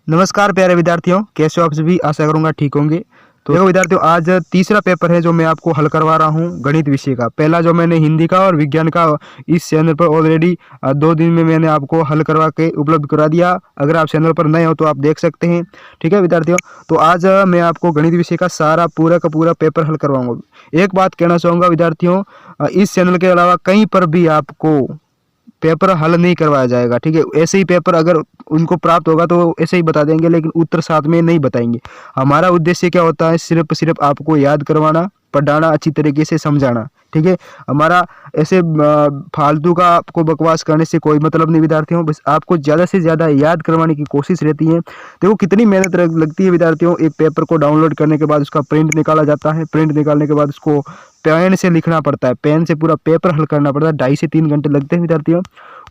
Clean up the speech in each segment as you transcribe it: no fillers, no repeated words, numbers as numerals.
नमस्कार प्यारे विद्यार्थियों, कैसे हो आप सभी। आशा करूंगा ठीक होंगे। तो देखो विद्यार्थियों, आज तीसरा पेपर है जो मैं आपको हल करवा रहा हूं गणित विषय का। पहला जो मैंने हिंदी का और विज्ञान का इस चैनल पर ऑलरेडी 2 दिन में मैंने आपको हल करवा के उपलब्ध करा दिया। अगर आप चैनल पर नए हो तो आप देख सकते हैं। ठीक है विद्यार्थियों, तो आज मैं आपको गणित विषय का सारा पूरा का पूरा पेपर हल करवाऊंगा। एक बात कहना चाहूँगा विद्यार्थियों, इस चैनल के अलावा कहीं पर भी आपको पेपर हल नहीं करवाया जाएगा। ठीक है, ऐसे ही पेपर अगर उनको प्राप्त होगा तो ऐसे ही बता देंगे, लेकिन उत्तर साथ में नहीं बताएंगे। हमारा उद्देश्य क्या होता है, सिर्फ आपको याद करवाना, पढ़ाना, अच्छी तरीके से समझाना। ठीक है, हमारा ऐसे फालतू का आपको बकवास करने से कोई मतलब नहीं विद्यार्थियों। बस आपको ज़्यादा से ज़्यादा याद करवाने की कोशिश रहती है। देखो कितनी मेहनत लगती है विद्यार्थियों। एक पेपर को डाउनलोड करने के बाद उसका प्रिंट निकाला जाता है। प्रिंट निकालने के बाद उसको पेन से लिखना पड़ता है, पेन से पूरा पेपर हल करना पड़ता है। 2.5 से 3 घंटे लगते हैं विद्यार्थियों।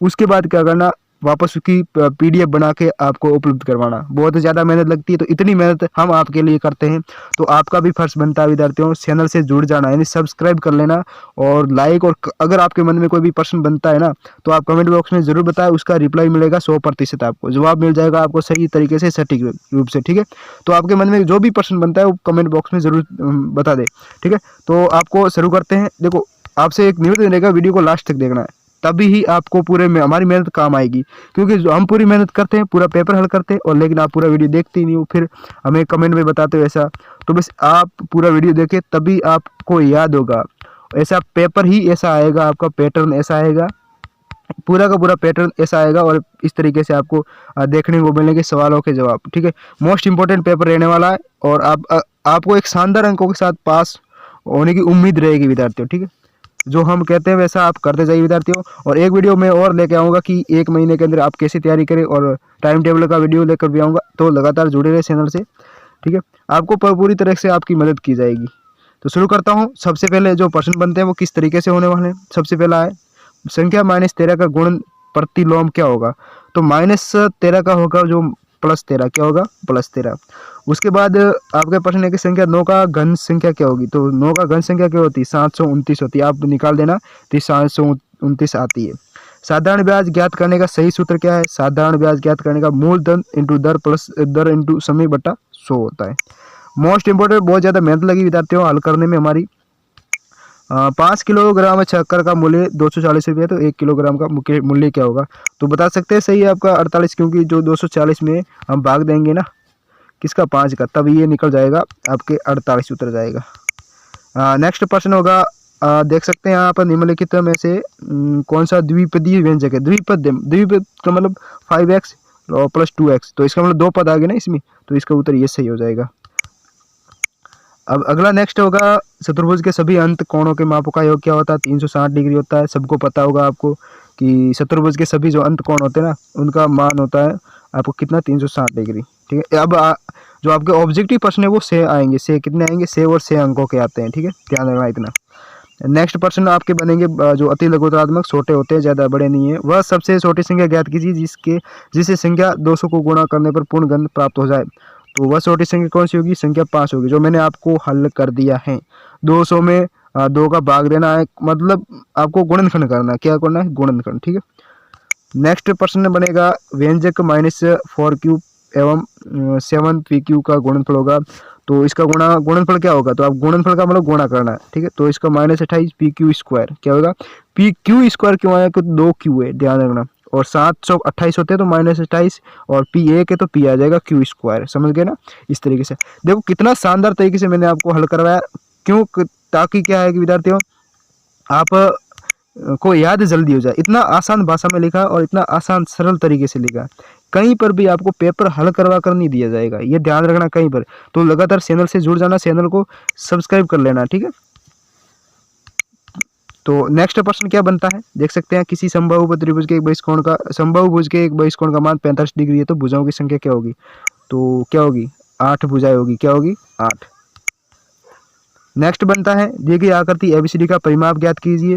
उसके बाद क्या करना, वापस उसकी PDF बना के आपको उपलब्ध करवाना। बहुत ज़्यादा मेहनत लगती है, तो इतनी मेहनत हम आपके लिए करते हैं। तो आपका भी फर्ज बनता है विद्यार्थियों, चैनल से जुड़ जाना, यानी सब्सक्राइब कर लेना और लाइक। और अगर आपके मन में कोई भी प्रश्न बनता है ना, तो आप कमेंट बॉक्स में जरूर बताएं। उसका रिप्लाई मिलेगा 100%, आपको जवाब मिल जाएगा आपको सही तरीके से, सटीक रूप से। ठीक है, तो आपके मन में जो भी प्रश्न बनता है वो कमेंट बॉक्स में जरूर बता दें। ठीक है, तो आपको शुरू करते हैं। देखो, आपसे एक निवेदन रहेगा, वीडियो को लास्ट तक देखना है, तभी ही आपको पूरे में हमारी मेहनत काम आएगी। क्योंकि जो हम पूरी मेहनत करते हैं, पूरा पेपर हल करते हैं, और लेकिन आप पूरा वीडियो देखते ही नहीं हो, फिर हमें कमेंट में बताते हो ऐसा। तो बस आप पूरा वीडियो देखें, तभी आपको याद होगा। ऐसा पेपर ही ऐसा आएगा, आपका पैटर्न ऐसा आएगा, पूरा का पूरा पैटर्न ऐसा आएगा। और इस तरीके से आपको देखने को मिलेंगे सवालों के जवाब। ठीक है, मोस्ट इंपॉर्टेंट पेपर रहने वाला है, और आपको एक शानदार अंकों के साथ पास होने की उम्मीद रहेगी विद्यार्थियों। ठीक है, जो हम कहते हैं वैसा आप करते जाइए विद्यार्थियों। और एक वीडियो मैं और लेके आऊँगा कि 1 महीने के अंदर आप कैसे तैयारी करें, और टाइम टेबल का वीडियो लेकर भी आऊँगा। तो लगातार जुड़े रहे चैनल से। ठीक है, आपको पूरी तरह से आपकी मदद की जाएगी। तो शुरू करता हूँ। सबसे पहले जो प्रश्न बनते हैं वो किस तरीके से होने वाले हैं। सबसे पहला है, संख्या -13 का गुणन प्रतिलोम क्या होगा। तो -13 का होगा जो +13, क्या होगा, +13। उसके बाद आपके प्रश्न है कि संख्या 9 का घन संख्या क्या होगी। तो 9 का घन संख्या क्या होती है, 729 होती है। आप निकाल देना, तो 729 आती है। साधारण ब्याज ज्ञात करने का सही सूत्र क्या है। साधारण ब्याज ज्ञात करने का मूलधन इंटू दर प्लस दर इंटू समय बटा 100 होता है। मोस्ट इंपोर्टेंट, बहुत ज़्यादा मेहनत लगी विद्यार्थियों हल करने में हमारी। 5 किलोग्राम शक्कर का मूल्य 240 रुपये, तो 1 किलोग्राम का मूल्य क्या होगा। तो बता सकते हैं सही है आपका 48, क्योंकि जो 240 में हम भाग देंगे ना किसका, 5 का, तब ये निकल जाएगा आपके 48 उतर जाएगा। नेक्स्ट प्रश्न होगा, देख सकते हैं यहाँ पर निम्नलिखित में से कौन सा द्विपदीय व्यंजक है। द्विपद का मतलब 5x और प्लस 2x, तो इसका मतलब 2 पद आ गए ना इसमें, तो इसका उत्तर ये सही हो जाएगा। अब अगला नेक्स्ट होगा, चतुर्भुज के सभी अंत कोणों के मापों का योग क्या होता है। 360 डिग्री होता है। सबको पता होगा आपको कि चतुर्भुज के सभी जो अंत कोण होते हैं ना, उनका मान होता है आपको कितना, 360 डिग्री। ठीक है, अब जो आपके ऑब्जेक्टिव प्रश्न है वो 6 आएंगे। 6 कितने आएंगे, 6 और 6 अंकों के आते हैं। ठीक है, ध्यान रखना इतना। नेक्स्ट प्रश्न आपके बनेंगे, जो अति लघुत्तरात्मक छोटे होते हैं, ज़्यादा बड़े नहीं है। वह सबसे छोटी संख्या ज्ञात कीजिए जिसे संख्या 200 को गुणा करने पर पूर्ण घन प्राप्त हो जाए। तो वह छोटी संख्या कौन सी होगी, संख्या 5 होगी, जो मैंने आपको हल कर दिया है। 200 में 2 का भाग देना है, मतलब आपको गुणनखंड करना है। क्या करना है, गुणनखंड। ठीक है, नेक्स्ट प्रश्न बनेगा, व्यंजक -4q एवं 7pq का गुणनफल होगा। तो इसका गुणनफल क्या होगा, तो आप गुणनफल का मतलब गुणा करना है। ठीक है, तो इसका -28 pq² क्या होगा। pq² क्यों आया, क्योंकि 2q है, ध्यान रखना। और 728 होते हैं तो -28, और p1 है तो p आ जाएगा q²। समझ गए ना, इस तरीके से। देखो कितना शानदार तरीके से मैंने आपको हल करवाया। क्यों, ताकि क्या है कि विद्यार्थियों आप को याद जल्दी हो जाए। इतना आसान भाषा में लिखा और इतना आसान सरल तरीके से लिखा। कहीं पर भी आपको पेपर हल करवा कर नहीं दिया जाएगा, ये ध्यान रखना कहीं पर। तो लगातार चैनल से जुड़ जाना, चैनल को सब्सक्राइब कर लेना। ठीक है, तो नेक्स्ट प्रश्न क्या बनता है, देख सकते हैं। किसी समबाहु त्रिभुज के एक बहिष्कोण का मान 45 डिग्री है, तो भुजाओं की संख्या क्या होगी। तो क्या होगी, 8 भुजाएं होगी। क्या होगी, 8। नेक्स्ट बनता है, दी गई आकृति ABCD का परिमाप ज्ञात कीजिए।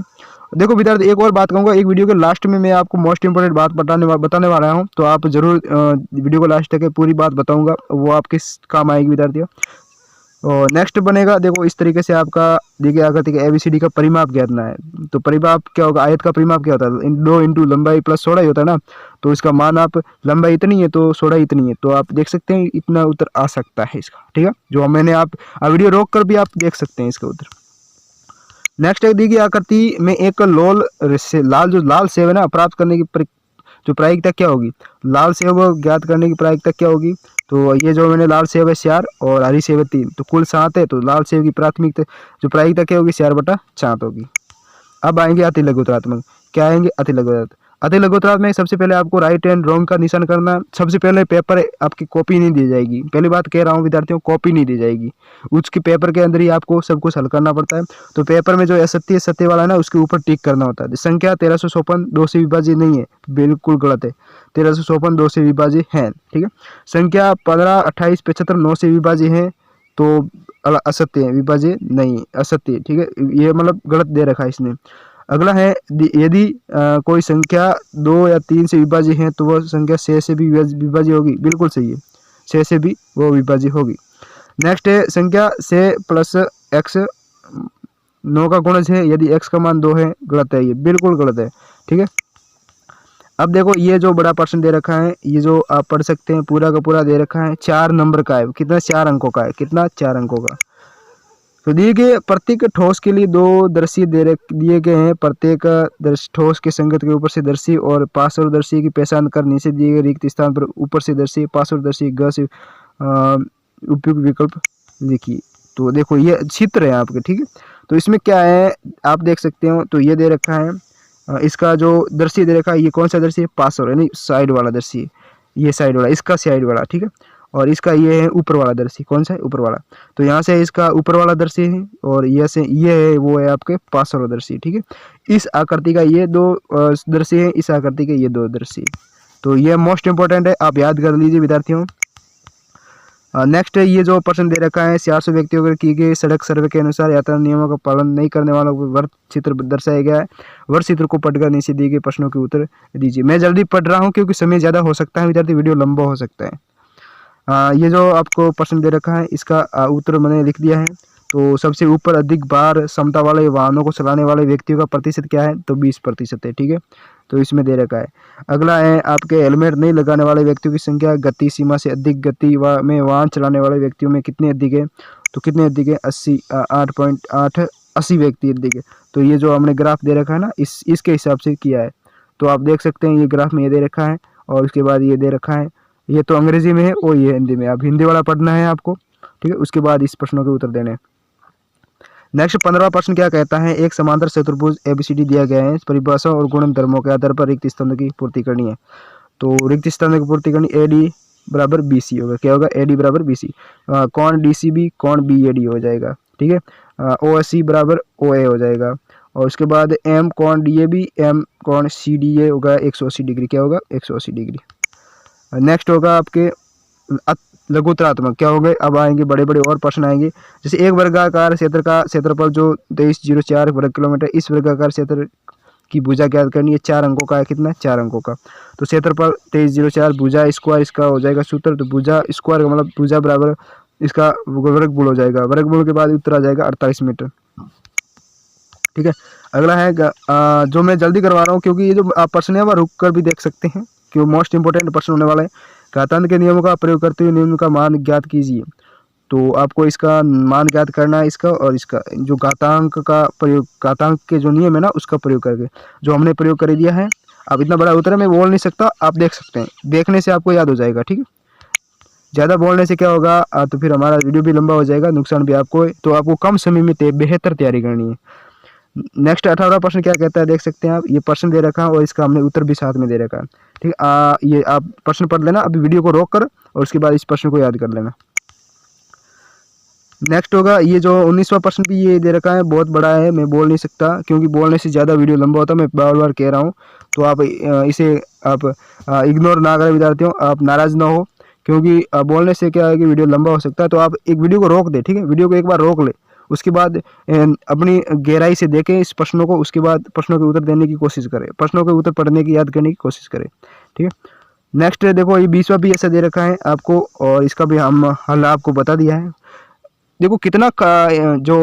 देखो विद्यार्थी, एक और बात कहूँगा, एक वीडियो के लास्ट में मैं आपको मोस्ट इंपोर्टेंट बात बताने वाला हूँ। तो आप जरूर वीडियो को लास्ट तक पूरी बात बताऊंगा, वो आपके काम आएगी विद्यार्थियों। और नेक्स्ट बनेगा, देखो इस तरीके से आपका देखिए आकृति का ABCD का परिमाप ज्ञातना है। तो परिमाप क्या होगा, आयत का परिमाप क्या होता है, 2 इंटू लंबाई प्लस चौड़ाई होता है ना। तो इसका मान आप, लंबाई इतनी है तो चौड़ाई इतनी है, तो आप देख सकते हैं इतना उत्तर आ सकता है इसका। ठीक है, जो मैंने आप वीडियो रोक कर भी आप देख सकते हैं इसका उत्तर। नेक्स्ट है, देखिए आकृति में एक लाल सेव है ना, प्राप्त करने की जो प्रायिकता क्या होगी, लाल सेव ज्ञात करने की प्रायिकता क्या होगी। तो ये जो मैंने लाल सेव है 4 और हरी सेव है 3, तो कुल 7 है। तो लाल सेव की प्राथमिकता जो प्रायिकता क्या होगी, 4/7 होगी। अब आएंगे अति लघुत्तरात्मक, क्या आएंगे अति लघुत्तरात्मक। अति लघुत्तरात्मक सबसे पहले आपको राइट एंड रॉन्ग का निशान करना है। सबसे पहले पेपर आपकी कॉपी नहीं दी जाएगी, पहली बात कह रहा हूँ विद्यार्थियों, कॉपी नहीं दी जाएगी, उसके पेपर के अंदर ही आपको सब कुछ हल करना पड़ता है। तो पेपर में जो असत्य सत्य वाला है ना, उसके ऊपर टिक करना होता है। संख्या 1354 2 से विभाजित नहीं है, बिल्कुल गलत है, 1354 2 से विभाजित है। ठीक है, संख्या 15 28 75 9 से विभाजित है, तो असत्य है, विभाज्य नहीं, असत्य। ठीक है, ये मतलब गलत दे रखा है इसने। अगला है, यदि कोई संख्या 2 या 3 से विभाज्य है तो वह संख्या 6 से भी विभाज्य होगी, बिल्कुल सही है, 6 से भी वो विभाज्य होगी। नेक्स्ट है, संख्या 6 प्लस x 9 का गुणज है यदि x का मान 2 है, गलत है, ये बिल्कुल गलत है। ठीक है, अब देखो ये जो बड़ा प्रश्न दे रखा है, ये जो आप पढ़ सकते हैं पूरा का पूरा दे रखा है, 4 नंबर का है, कितना 4 अंकों का है, कितना 4 अंकों का। तो दिए गए प्रत्येक ठोस के लिए 2 दर्शी दिए गए हैं, प्रत्येक ठोस के संगत के ऊपर से दर्शी और पार्श्वदर्शी की पहचान कर नीचे दिए गए रिक्त स्थान पर ऊपर से दर्शी पार्श्वदर्शी ग से उपयुक्त विकल्प लिखिए। तो देखो ये चित्र है आपके, ठीक है, तो इसमें क्या है आप देख सकते हो। तो ये दे रखा है, इसका जो दर्शी दे रखा है, ये कौन सा दर्शी है, पार्श्व यानी साइड वाला दर्शी, ये साइड वाला, इसका साइड वाला, ठीक है। और इसका ये है ऊपर वाला दर्शी, कौन सा है, ऊपर वाला। तो यहाँ से इसका ऊपर वाला दर्शी है और ये से ये है, वो है आपके पार्श्वदर्शी, ठीक है। इस आकृति का ये 2 दर्शी है, इस आकृति के ये 2 दर्शी। तो ये मोस्ट इंपॉर्टेंट है, आप याद कर लीजिए विद्यार्थियों। नेक्स्ट है, ये जो प्रश्न दे रखा है, 400 व्यक्तियों को किए गए सड़क सर्वे के अनुसार यातायात नियमों का पालन नहीं करने वालों को वर्ग चित्र दर्शाया गया है। वर्ग चित्र को पढ़कर नीचे दिए गए प्रश्नों के उत्तर दीजिए। मैं जल्दी पढ़ रहा हूँ क्योंकि समय ज़्यादा हो सकता है विद्यार्थी, वीडियो लंबा हो सकता है। ये जो आपको प्रश्न दे रखा है, इसका उत्तर मैंने लिख दिया है। तो सबसे ऊपर अधिक बार क्षमता वाले वाहनों को चलाने वाले व्यक्तियों का प्रतिशत क्या है, तो 20% है, ठीक है। तो इसमें दे रखा है। अगला है, आपके हेलमेट नहीं लगाने वाले व्यक्तियों की संख्या गति सीमा से अधिक गति में वाहन चलाने वाले व्यक्तियों में कितने अधिक है, तो कितने अधिक है, 8.8 80 व्यक्ति अधिक है। तो ये जो हमने ग्राफ दे रखा है ना, इसके हिसाब से किया है। तो आप देख सकते हैं ये ग्राफ में ये दे रखा है और उसके बाद ये दे रखा है, ये तो अंग्रेजी में है और ये हिंदी में। अब हिंदी वाला पढ़ना है आपको, ठीक है, उसके बाद इस प्रश्नों के उत्तर देने। नेक्स्ट 15वां प्रश्न क्या कहता है, एक समांतर चतुर्भुज ABCD दिया गया है, परिभाषा और गुणधर्मों के आधार पर रिक्त स्तंभ की पूर्ति करनी है। तो रिक्त स्तंभ की पूर्ति करनी, AD बराबर BC होगा, क्या होगा, AD बराबर BC। कौन DCB कौन BAD हो जाएगा, ठीक है। OSC बराबर OA हो जाएगा और उसके बाद M कौन DAB M कौन CDA होगा 180 डिग्री, क्या होगा 180 डिग्री। नेक्स्ट होगा आपके लघुत्तरात्मक, क्या हो गए, अब आएंगे बड़े बड़े और प्रश्न आएंगे। जैसे एक वर्गाकार क्षेत्र का क्षेत्रफल जो 2304 वर्ग किलोमीटर, इस वर्गाकार क्षेत्र की भुजा ज्ञात करनी है, 4 अंकों का है, कितना 4 अंकों का। तो क्षेत्रफल 2304, भुजा स्क्वायर इसका हो जाएगा सूत्र, तो भुजा स्क्वायर का मतलब भुजा बराबर इसका वर्गमूल हो जाएगा, वर्गमूल के बाद उत्तर आ जाएगा 48 मीटर, ठीक है। अगला है जो मैं जल्दी करवा रहा हूँ क्योंकि ये जो आप प्रश्न है वह रुक कर भी देख सकते हैं, क्यों मोस्ट इंपोर्टेंट प्रश्न होने वाला है। घातांक के नियमों का प्रयोग करते हुए निम्न का मान ज्ञात कीजिए। तो आपको इसका मान ज्ञात करना है, इसका और इसका जो घातांक का प्रयोग, घातांक के जो नियम है ना उसका प्रयोग करके, जो हमने प्रयोग कर दिया है। अब इतना बड़ा उत्तर मैं बोल नहीं सकता, आप देख सकते हैं, देखने से आपको याद हो जाएगा, ठीक है। ज़्यादा बोलने से क्या होगा, तो फिर हमारा वीडियो भी लंबा हो जाएगा, नुकसान भी आपको है। तो आपको कम समय में बेहतर तैयारी करनी है। नेक्स्ट 18वां प्रश्न क्या कहता है, देख सकते हैं आप, ये प्रश्न दे रखा है और इसका हमने उत्तर भी साथ में दे रखा है, ठीक है। ये आप प्रश्न पढ़ लेना अभी वीडियो को रोक कर और उसके बाद इस प्रश्न को याद कर लेना। नेक्स्ट होगा, ये जो 19वां प्रश्न भी ये दे रखा है, बहुत बड़ा है, मैं बोल नहीं सकता क्योंकि बोलने से ज़्यादा वीडियो लंबा होता है, मैं बार बार कह रहा हूँ। तो आप इसे आप इग्नोर ना करें विद्यार्थियों, आप नाराज़ ना हो, क्योंकि बोलने से क्या है कि वीडियो लंबा हो सकता है। तो आप एक वीडियो को रोक दें, ठीक है, वीडियो को एक बार रोक ले, उसके बाद अपनी गहराई से देखें इस प्रश्नों को, उसके बाद प्रश्नों के उत्तर देने की कोशिश करें, प्रश्नों के उत्तर पढ़ने की याद करने की कोशिश करें, ठीक है। नेक्स्ट देखो, ये 20वां भी ऐसा दे रखा है आपको और इसका भी हम हल आपको बता दिया है। देखो कितना जो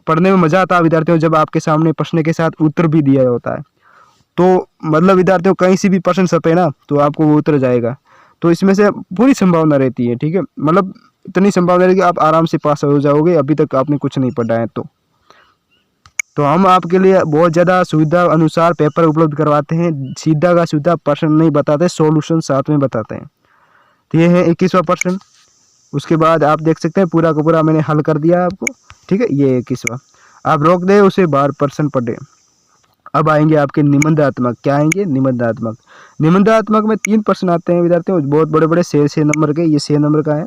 पढ़ने में मज़ा आता है विद्यार्थियों, जब आपके सामने प्रश्न के साथ उत्तर भी दिया होता है। तो मतलब विद्यार्थियों कहीं से भी प्रश्न छपे ना तो आपको वो उतर जाएगा। तो इसमें से पूरी संभावना रहती है, ठीक है, मतलब इतनी संभावना है कि आप आराम से पास हो जाओगे, अभी तक आपने कुछ नहीं पढ़ा है तो हम आपके लिए बहुत ज़्यादा सुविधा अनुसार पेपर उपलब्ध करवाते हैं। सीधा का सीधा प्रश्न नहीं बताते, सॉल्यूशन साथ में बताते हैं। तो ये है 21वां प्रश्न। उसके बाद आप देख सकते हैं पूरा का पूरा मैंने हल कर दिया आपको, ठीक है। ये 21वां आप रोक दे, उसे 12 प्रश्न पढ़े। अब आएंगे आपके निबंधात्मक। क्या आएंगे? निबंधात्मक। निबंधात्मक में 3 प्रश्न आते हैं विद्यार्थियों, बहुत बड़े बड़े 6 नंबर के। ये 6 नंबर का है,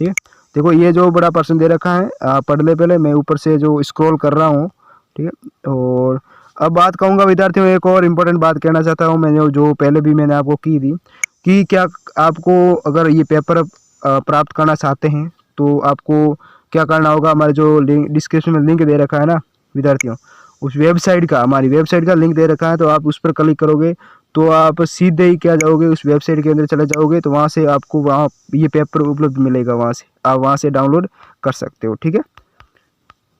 ठीक है। देखो ये जो बड़ा प्रश्न दे रखा है, आप पढ़ ले पहले, मैं ऊपर से जो स्क्रॉल कर रहा हूँ, ठीक है। और अब बात कहूँगा विद्यार्थियों, एक और इम्पोर्टेंट बात कहना चाहता हूँ मैंने, जो पहले भी मैंने आपको की थी, कि क्या आपको अगर ये पेपर प्राप्त करना चाहते हैं तो आपको क्या करना होगा। हमारे जो लिंक डिस्क्रिप्शन में लिंक दे रखा है ना विद्यार्थियों, उस वेबसाइट का, हमारी वेबसाइट का लिंक दे रखा है, तो आप उस पर क्लिक करोगे तो आप सीधे ही क्या जाओगे, उस वेबसाइट के अंदर चले जाओगे, तो वहाँ से आपको वहाँ ये पेपर उपलब्ध मिलेगा, वहाँ से आप वहाँ से डाउनलोड कर सकते हो, ठीक है।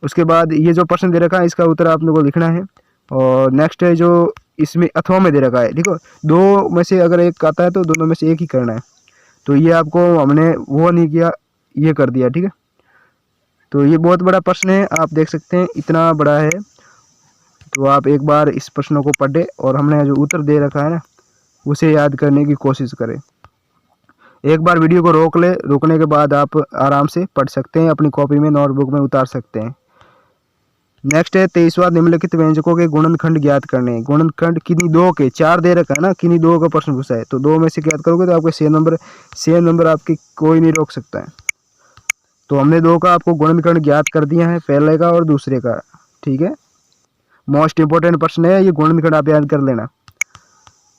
उसके बाद ये जो प्रश्न दे रखा है इसका उत्तर आप लोगों को लिखना है। और नेक्स्ट है जो इसमें अथवा में दे रखा है, देखो 2 में से अगर एक आता है तो दोनों में से एक ही करना है। तो ये आपको हमने वो नहीं किया, ये कर दिया, ठीक है। तो ये बहुत बड़ा प्रश्न है, आप देख सकते हैं इतना बड़ा है। तो आप एक बार इस प्रश्नों को पढ़े और हमने जो उत्तर दे रखा है ना उसे याद करने की कोशिश करें। एक बार वीडियो को रोक ले, रोकने के बाद आप आराम से पढ़ सकते हैं, अपनी कॉपी में नोटबुक में उतार सकते हैं। नेक्स्ट है 23वां, निम्नलिखित व्यंजकों के गुणनखंड ज्ञात करने। गुणनखंड किन्हीं 2 के, 4 दे रखा है ना, किन्हीं 2 का प्रश्न पूछा है, तो 2 में से ज्ञात करोगे तो आपके 6 नंबर आपके कोई नहीं रोक सकता है। तो हमने 2 का आपको गुणनखंड ज्ञात कर दिया है, पहले का और दूसरे का, ठीक है। मोस्ट इंपोर्टेंट प्रश्न है ये, गुणनखंड आप याद कर लेना।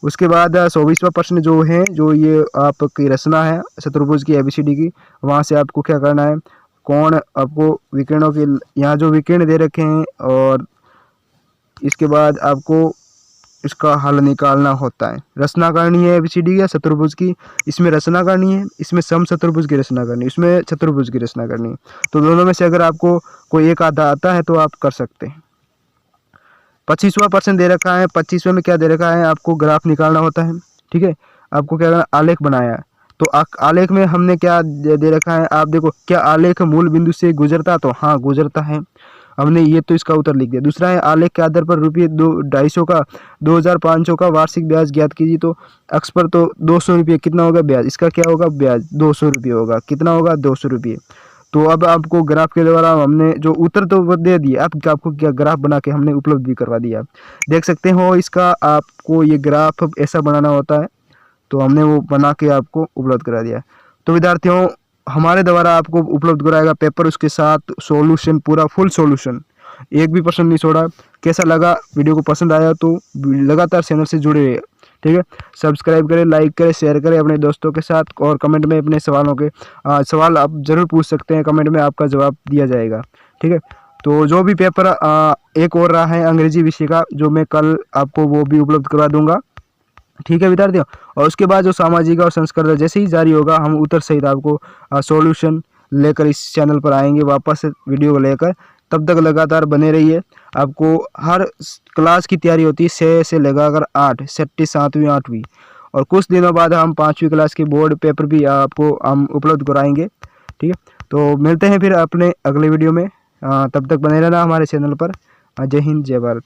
उसके बाद 24वां प्रश्न जो है, जो ये आपकी रचना है चतुर्भुज की ABCD की, वहाँ से आपको क्या करना है, कौन आपको विकिरणों के, यहाँ जो विकिरण दे रखे हैं, और इसके बाद आपको इसका हल निकालना होता है। रचना करनी है ABCD या चतुर्भुज की, इसमें रचना करनी है, इसमें सम चतुर्भुज की रचना करनी है, इसमें चतुर्भुज की रचना करनी है। तो दोनों में से अगर आपको कोई एक आधा आता है तो आप कर सकते हैं। 25वां प्रश्न दे रखा है, 25वें में क्या दे रखा है, आपको ग्राफ निकालना होता है, ठीक है। आपको क्या करना, आलेख बनाया है, तो आलेख में हमने क्या दे रखा है, आप देखो, क्या आलेख मूल बिंदु से गुजरता, तो हाँ गुजरता है, हमने ये तो इसका उत्तर लिख दिया। दूसरा है आलेख के आधार पर रुपये 250 का 2500 का वार्षिक ब्याज ज्ञात कीजिए। तो अक्ष पर तो 200 रुपये, कितना होगा ब्याज, इसका क्या होगा ब्याज, 200 रुपये होगा, कितना होगा 200 रुपये। तो अब आपको ग्राफ के द्वारा हमने जो उत्तर तो दे दिए, आपको क्या ग्राफ बना के हमने उपलब्ध भी करवा दिया। देख सकते हो इसका, आपको ये ग्राफ ऐसा बनाना होता है, तो हमने वो बना के आपको उपलब्ध करा दिया। तो विद्यार्थियों हमारे द्वारा आपको उपलब्ध कराएगा पेपर, उसके साथ सॉल्यूशन, पूरा फुल सॉल्यूशन, एक भी प्रश्न नहीं छोड़ा। कैसा लगा, वीडियो को पसंद आया तो लगातार चैनल से जुड़े रहिए, ठीक है। सब्सक्राइब करें, लाइक करें, शेयर करें अपने दोस्तों के साथ, और कमेंट में अपने सवालों के सवाल आप ज़रूर पूछ सकते हैं, कमेंट में आपका जवाब दिया जाएगा, ठीक है। तो जो भी पेपर एक और रहा है अंग्रेजी विषय का, जो मैं कल आपको वो भी उपलब्ध करवा दूंगा, ठीक है विद्यार्थियों। और उसके बाद जो सामाजिक और संस्कृत जैसे ही जारी होगा, हम उत्तर सहित आपको सॉल्यूशन लेकर इस चैनल पर आएंगे वापस वीडियो को लेकर। तब तक लगातार बने रहिए। आपको हर क्लास की तैयारी होती है 6 से लगाकर 8, 6वीं 7वीं 8वीं, और कुछ दिनों बाद हम 5वीं क्लास के बोर्ड पेपर भी आपको हम उपलब्ध कराएंगे, ठीक है। तो मिलते हैं फिर अपने अगले वीडियो में, तब तक बने रहना हमारे चैनल पर। जय हिंद, जय भारत।